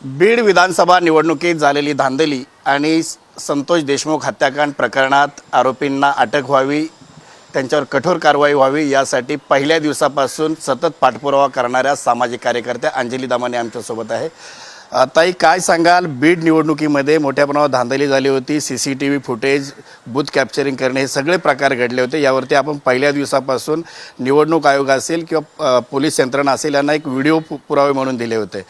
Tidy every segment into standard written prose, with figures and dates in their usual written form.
बीड विधानसभा निवडणुकीत झालेली धांदली आणि संतोष देशमुख हत्याकांड प्रकरणात आरोपींना अटक व्हावी, त्यांच्यावर कठोर कारवाई व्हावी यासाठी पहिल्या दिवसापासून सतत पाठपुरावा करणाऱ्या सामाजिक कार्यकर्त्या अंजली दामाने आमच्यासोबत आहे। ताई, काय सांगाल? बीड निवडणुकीमध्ये मोठ्या प्रमाणावर धांदली झाली होती, सीसीटीव्ही फुटेज, बूथ कॅप्चरिंग करणे, हे सगळे प्रकार घडले होते। यावरती आपण पहिल्या दिवसापासून निवडणूक आयोग असेल किंवा पोलीस यंत्रणा असेल यांना एक व्हिडिओ पुरावे म्हणून दिले होते।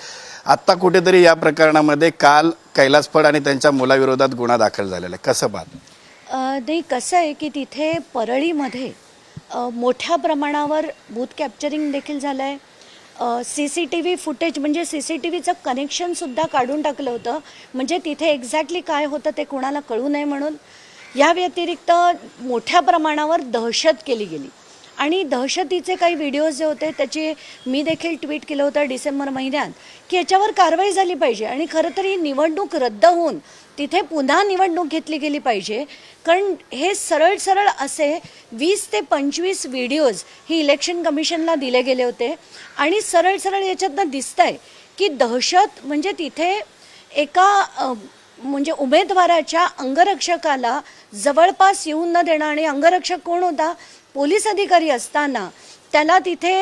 आत्ता कुठेतरी या प्रकरणामध्ये काल कैलास फड आणि त्यांच्या मुलाविरोधात गुन्हा दाखल झालेला आहे, कसं पाहता? नाही, कसं आहे की तिथे परळीमध्ये मोठ्या प्रमाणावर बूथ कॅप्चरिंग देखील झालं आहे। CCTV फुटेज म्हणजे CCTVचं कनेक्शनसुद्धा काढून टाकलं होतं, म्हणजे तिथे एक्झॅक्टली काय होतं ते कोणाला कळू नये म्हणून। या व्यतिरिक्त मोठ्या प्रमाणावर दहशत केली गेली आणि दहशतीचे काही व्हिडिओज जे होते त्याची मी देखील ट्विट केलं होतं डिसेंबर महिन्यात की याच्यावर कारवाई झाली पाहिजे आणि खरं तर ही निवडणूक रद्द होऊन तिथे पुन्हा निवडणूक घेतली गेली पाहिजे, कारण हे सरळ सरळ असे 20 ते 25 व्हिडिओज ही इलेक्शन कमिशनला दिले गेले होते आणि सरळ सरळ याच्यातनं दिसतंय की दहशत म्हणजे तिथे एका म्हणजे उमेदवाराच्या अंगरक्षकाला जवळपास येऊन न देणं, आणि अंगरक्षक कोण होता? पोलीस अधिकारी असताना त्याला तिथे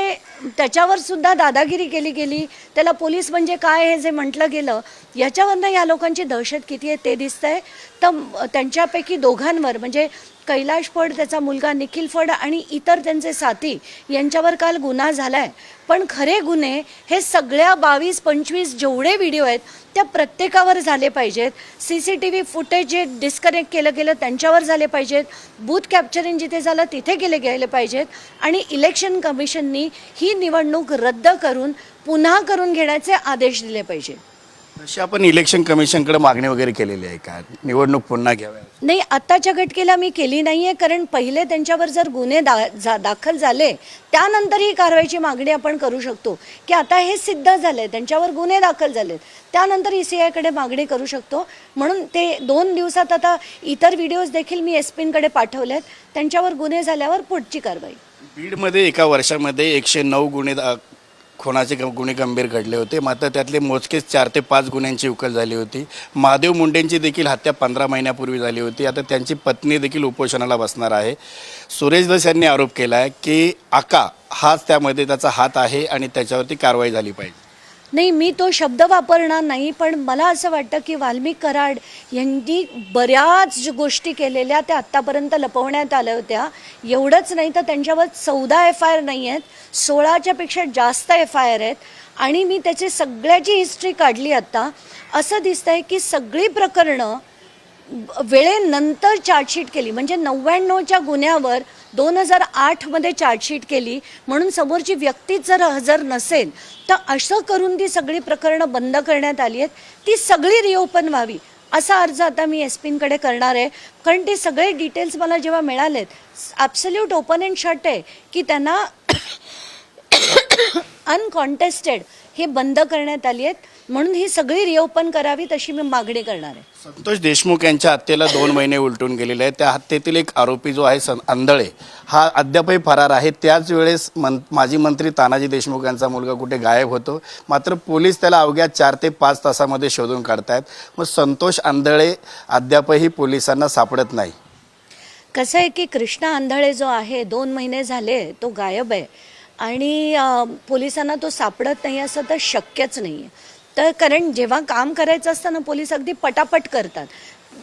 त्याच्यावर सुद्धा दादागिरी केली गेली। त्याला पोलीस म्हणजे काय हे जे म्हटलं गेलं, याच्यावरनं या लोकांची दहशत किती आहे ते दिसतंय। तर त्यांच्यापैकी दोघांवर म्हणजे कैलाश फड, त्याचा मुलगा निखिल फड आणि इतर त्यांचे साथी यांच्यावर काल गुन्हा झाला आहे। पण खरे गुन्हे हे सगळ्या 22-25 जेवढे व्हिडिओ आहेत त्या प्रत्येकावर झाले पाहिजेत। CCTV फुटेज जे डिस्कनेक्ट केलं गेलं त्यांच्यावर झाले पाहिजेत, बूथ कॅप्चरिंग जिथे झालं तिथे गेले पाहिजेत आणि इलेक्शन कमिशननी ही निवडणूक रद्द करून पुन्हा करून घेण्याचे आदेश दिले पाहिजे। अशी आपण इलेक्शन कमिशनकडे मागणी वगैरे केलेली आहे का, निवडणूक पुन्हा घ्यावी? नाही, आत्ताच्या घटकेला मी केली नाही आहे, कारण पहिले त्यांच्यावर जर गुन्हे दाखल झाले त्यानंतर ही कारवाईची मागणी आपण करू शकतो की आता हे सिद्ध झाले, त्यांच्यावर गुन्हे दाखल झालेत, त्यानंतर ECIकडे मागणी करू शकतो। म्हणून ते 2 दिवसात आता इतर व्हिडिओज देखील मी SP-कडे पाठवलेत, त्यांच्यावर गुन्हे झाल्यावर पुढची कारवाई। बीडमध्ये एका वर्षामध्ये 109 गुन्हे खुनाचे गुन्हे गंभीर घडले होते, मात्र त्यातले मोजकेच 4 ते 5 गुन्ह्यांची उकल झाली होती। महादेव मुंडेंची देखील हत्या 15 महिन्यापूर्वी झाली होती। आता त्यांची पत्नी देखील उपोषणाला बसणार आहे। सुरेश धस यांनी आरोप केला आहे की आका हाच त्यामध्ये त्याचा हात आहे आणि त्याच्यावरती कारवाई झाली पाहिजे। नाही, मी तो शब्द वापरणार नाही, पण मला असं वाटतं की वाल्मिक कराड यांनी बऱ्याच गोष्टी केलेल्या त्या आत्तापर्यंत लपवण्यात आल्या होत्या। एवढंच नाही तर त्यांच्यावर 14 FIR नाही आहेत, 16च्या पेक्षा जास्त FIR आहेत आणि मी त्याची सगळ्याची हिस्ट्री काढली। आत्ता असं दिसतंय की सगळी प्रकरणं वेळेनंतर चार्जशीट केली, म्हणजे 99च्या गुन्ह्यावर 2008मध्ये चार्जशीट केली, म्हणून समोरची व्यक्तीच जर हजर नसेल तर असं करून ती सगळी प्रकरणं बंद करण्यात आली आहेत, ती सगळी रिओपन व्हावी असा अर्ज आता मी SP-कडे करणार आहे। कारण ते सगळे डिटेल्स मला जेव्हा मिळालेत, ॲब्सोल्यूट ओपन अँड शट आहे की त्यांना अनकॉन्टेस्टेड हे बंद करण्यात आली आहेत, म्हणून ही सगळी रिओपन करावी तशी मी मागणी करणार आहे। संतोष देशमुख यांच्या हत्येला 2 महिने उलटून गेलेले आहेत। त्या हत्येतील एक आरोपी जो आहे आंधळे, हा अद्यापही फरार आहे। त्याच वेळेस माजी मंत्री तानाजी देशमुख यांचा मुलगा कुठे गायब होतो, मात्र पोलीस त्याला अवघ्या 4 ते 5 तासामध्ये शोधून काढतायत। मग संतोष आंधळे अद्यापही पोलिसांना सापडत नाही। कसं आहे की कृष्णा आंधळे जो आहे 2 महिने झाले तो गायब आहे आणि पोलिसांना तो सापडत नाही असं तर शक्यच नाही आहे। तर कारण जेव्हा काम करायचं असतं ना, पोलीस अगदी पटापट करतात।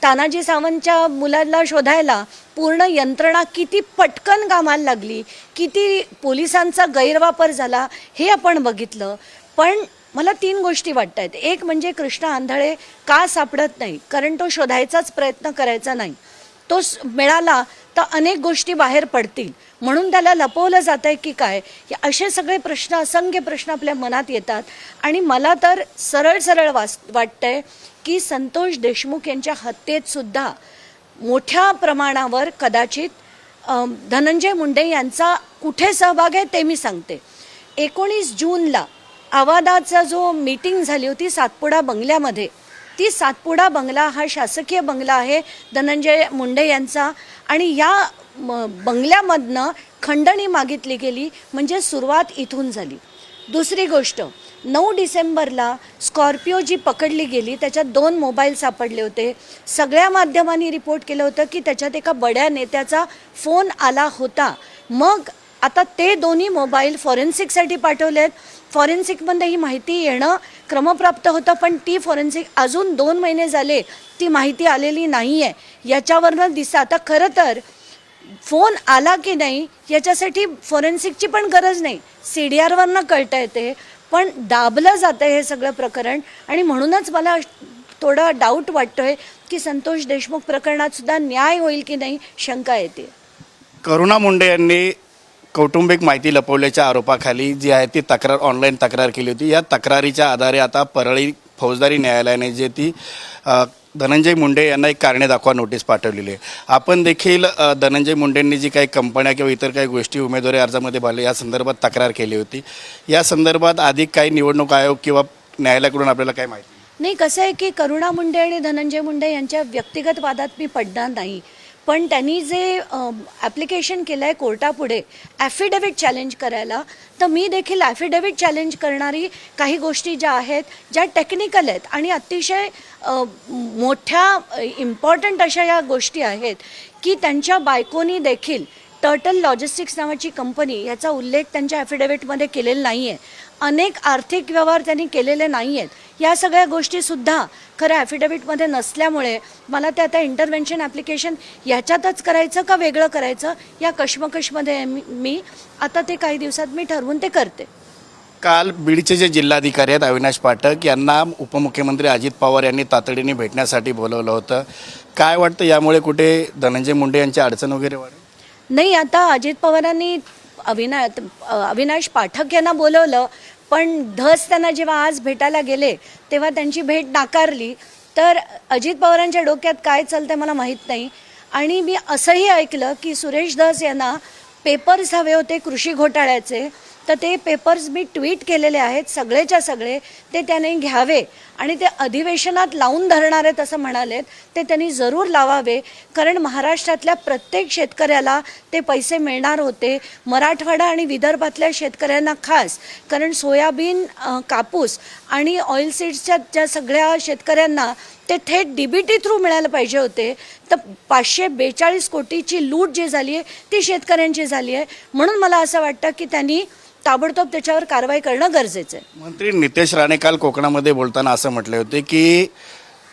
तानाजी सावंतच्या मुलाला शोधायला पूर्ण यंत्रणा किती पटकन कामाला लागली, किती पोलिसांचा गैरवापर झाला हे आपण बघितलं। पण मला 3 गोष्टी वाटत आहेत। एक म्हणजे कृष्णा आंधळे का सापडत नाही, कारण तो शोधायचाच प्रयत्न करायचा नाही, तो मिळाला तर अनेक गोष्टी बाहेर पडतील म्हणून त्याला लपवलं जात आहे की काय, हे असे सगळे प्रश्न, असंख्य प्रश्न आपल्या मनात येतात। आणि मला तर सरळ सरळ वाटतंय की संतोष देशमुख यांच्या हत्येत सुद्धा मोठ्या प्रमाणावर कदाचित धनंजय मुंडे यांचा कुठे सहभाग आहे ते मी सांगते। 19 जूनला आवादाचा जो मीटिंग झाली होती सातपुडा बंगल्यामध्ये, ती सातपुडा बंगला हा शासकीय बंगला आहे धनंजय मुंडे यांचा, आणि या बंगल्यामधनं खंडणी मागितली गेली, म्हणजे सुरुवात इथून झाली। दुसरी गोष्ट, 9 डिसेंबरला स्कॉर्पिओ जी पकडली गेली त्याच्यात 2 मोबाईल सापडले होते. सगळ्या माध्यमांनी रिपोर्ट केलं होतं की त्याच्यात एका बड्या नेत्याचा फोन आला होता. मग आता ते दोन्ही मोबाईल फॉरेन्सिकसाठी पाठवलेत. फॉरेन्सिकमध्ये ही माहिती येणं क्रमप्राप्त होतं, पण ती फॉरेन्सिक अजून 2 महिने झाले ती माहिती आलेली नाही आहे. याच्यावरनं आता खरं तर फोन आला की नाही याच्यासाठी फॉरेन्सिकची पण गरज नाही, CDRवरनं कळतं येते, पण दाबलं जातं हे सगळं प्रकरण. आणि म्हणूनच मला थोडा डाऊट वाटतोय की संतोष देशमुख प्रकरणात सुद्धा न्याय होईल की नाही शंका येते. करुणा मुंडे यांनी कौटुंबिक माहिती लपवल्याच्या आरोपाखाली जी आहे ती तक्रार ऑनलाईन तक्रार केली होती. या तक्रारीच्या आधारे आता परळी फौजदारी न्यायालयाने जे ती धनंजय मुंडे यांना एक कारणे दाखवा नोटीस पाठवलेली आहे. आपण देखील धनंजय मुंडेंनी जी काही कंपन्या किंवा इतर काही गोष्टी उमेदवारी अर्जामध्ये भरल्या या संदर्भात तक्रार केली होती. या संदर्भात अधिक काही निवडणूक आयोग किंवा न्यायालयाकडून आपल्याला काय माहिती नाही? कसं आहे की करुणा मुंडे आणि धनंजय मुंडे यांच्या व्यक्तिगत वादात मी पडणार नाही, पण त्यांनी जे ॲप्लिकेशन केलं आहे कोर्टापुढे ॲफिडेव्हिट चॅलेंज करायला, तर मी देखील ॲफिडेव्हिट चॅलेंज करणारी काही गोष्टी ज्या आहेत ज्या टेक्निकल आहेत आणि अतिशय मोठ्या इम्पॉर्टंट अशा या गोष्टी आहेत की त्यांच्या बायकोनी देखील टर्टल लॉजिस्टिक्स नावाची कंपनी याचा उल्लेख त्यांच्या ॲफिडेव्हिटमध्ये केलेला नाही आहे. अनेक आर्थिक व्यवहार त्यांनी केलेले नाही आहेत. या सगळ्या गोष्टीसुद्धा खरं ॲफिडेव्हिटमध्ये नसल्यामुळे मला ते आता इंटरव्हेन्शन ॲप्लिकेशन याच्यातच करायचं का वेगळं करायचं या कश्मकशमध्ये मी आता ते काही दिवसात मी ठरवून ते करते. काल बीडचे जे जिल्हाधिकारी आहेत अविनाश पाठक यांना उपमुख्यमंत्री अजित पवार यांनी तातडीने भेटण्यासाठी बोलवलं होतं. काय वाटतं यामुळे कुठे धनंजय मुंडे यांची अडचण वगैरे वाढेल? नाही, आता अजित पवारांनी अविनाश पाठक यांना बोलवलं, पण धस त्यांना जेव्हा आज भेटायला गेले तेव्हा त्यांची भेट नाकारली. तर अजित पवारांच्या डोक्यात काय चालतं मला माहीत नाही. आणि मी असंही ऐकलं की सुरेश धस यांना पेपर्स हवे होते कृषी घोटाळ्याचे, तर ते पेपर्स मी ट्विट केलेले आहेत सगळेच्या सगळे, ते त्याने घ्यावे आणि ते अधिवेशनात लावून धरणार आहेत असं म्हणालेत. ते त्यांनी जरूर लावावे, कारण महाराष्ट्रातल्या प्रत्येक शेतकऱ्याला ते पैसे मिळणार होते. मराठवाडा आणि विदर्भातल्या शेतकऱ्यांना खास, कारण सोयाबीन, कापूस आणि ऑइल सीड्सच्या ज्या सगळ्या शेतकऱ्यांना ते थेट DBT थ्रू मिळायला पाहिजे होते. तर 542 कोटीची लूट जी झाली आहे ती शेतकऱ्यांची झाली आहे. म्हणून मला असं वाटतं की त्यांनी ताबडतोब त्याच्यावर कारवाई करणं गरजेचं आहे. मंत्री नितेश राणे काल कोकणामध्ये बोलताना असं म्हटले होते की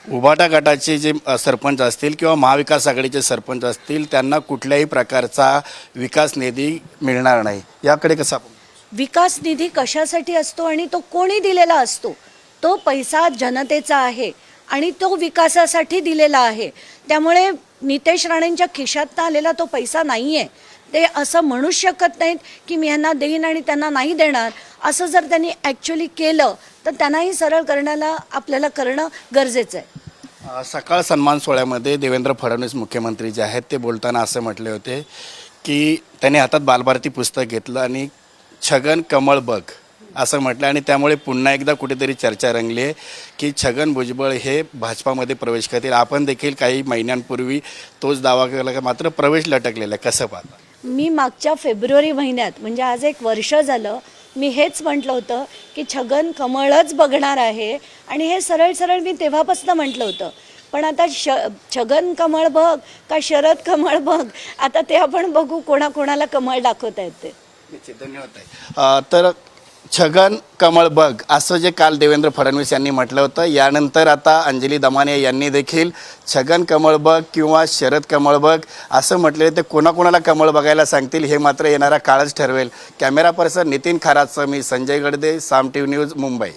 उभाटा गटाचे जे सरपंच असतील किंवा महाविकास आघाडीचे सरपंच असतील त्यांना कुठल्याही प्रकारचा विकास निधी मिळणार नाही. याकडे कसं आपण? विकास निधी कशासाठी असतो आणि तो कोणी दिलेला असतो? तो पैसा जनतेचा आहे आणि तो विकासासाठी दिलेला आहे. त्यामुळे नितेश राणेंच्या खिशातनं आलेला तो पैसा नाही आहे. ते असं म्हणूच शकत नाहीत की मी यांना देईन आणि त्यांना नाही देणार. असं जर त्यांनी ॲक्च्युली केलं तर त्यांनाही सरळ करण्याला आपल्याला करणं गरजेचं आहे. सकाळ सन्मान सोहळ्यामध्ये देवेंद्र फडणवीस मुख्यमंत्री जे आहेत ते बोलताना असं म्हटले होते की त्यांनी हातात बालभारती पुस्तक घेतलं आणि छगन कमळ बघ असं म्हटलं, आणि त्यामुळे पुन्हा एकदा कुठेतरी चर्चा रंगली आहे की छगन भुजबळ हे भाजपामध्ये प्रवेश करतील. आपण देखील काही महिन्यांपूर्वी तोच दावा केला, मात्र प्रवेश लटकलेला आहे. कसं पाहता? मी मागच्या फेब्रुवारी महिन्यात म्हणजे आज 1 वर्ष झालं मी हेच म्हटलं होतं की छगन कमळच बघणार आहे, आणि हे सरळ सरळ मी तेव्हापासून म्हटलं होतं. पण आता छगन कमळ बघ का शरद कमळ बघ, आता ते आपण बघू कोणाकोणाला कमळ दाखवता येते. धन्यवाद. तर छगन कमळ बघ असं जे काल देवेंद्र फडणवीस यांनी म्हटलं होतं, यानंतर आता अंजली दमानिया यांनी देखील छगन कमळ बघ किंवा शरद कमळ बघ असं म्हटले. ते कोणाकोणाला कमळ बघायला सांगतील हे मात्र येणारा काळच ठरवेल. कॅमेरा पर्सन नितीन खरातसह मी संजय गडदे, साम टीव्ही न्यूज, मुंबई.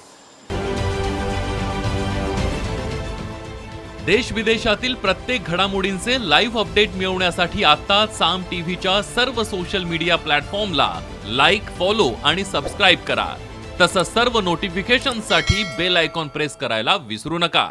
देश विदेशातील प्रत्येक घडामोडींचे लाईव्ह अपडेट मिळवण्यासाठी आता साम टीव्हीच्या सर्व सोशल मीडिया प्लॅटफॉर्मला लाईक, फॉलो आणि सबस्क्राईब करा. तसंच सर्व नोटिफिकेशनसाठी बेल आयकॉन प्रेस करायला विसरू नका.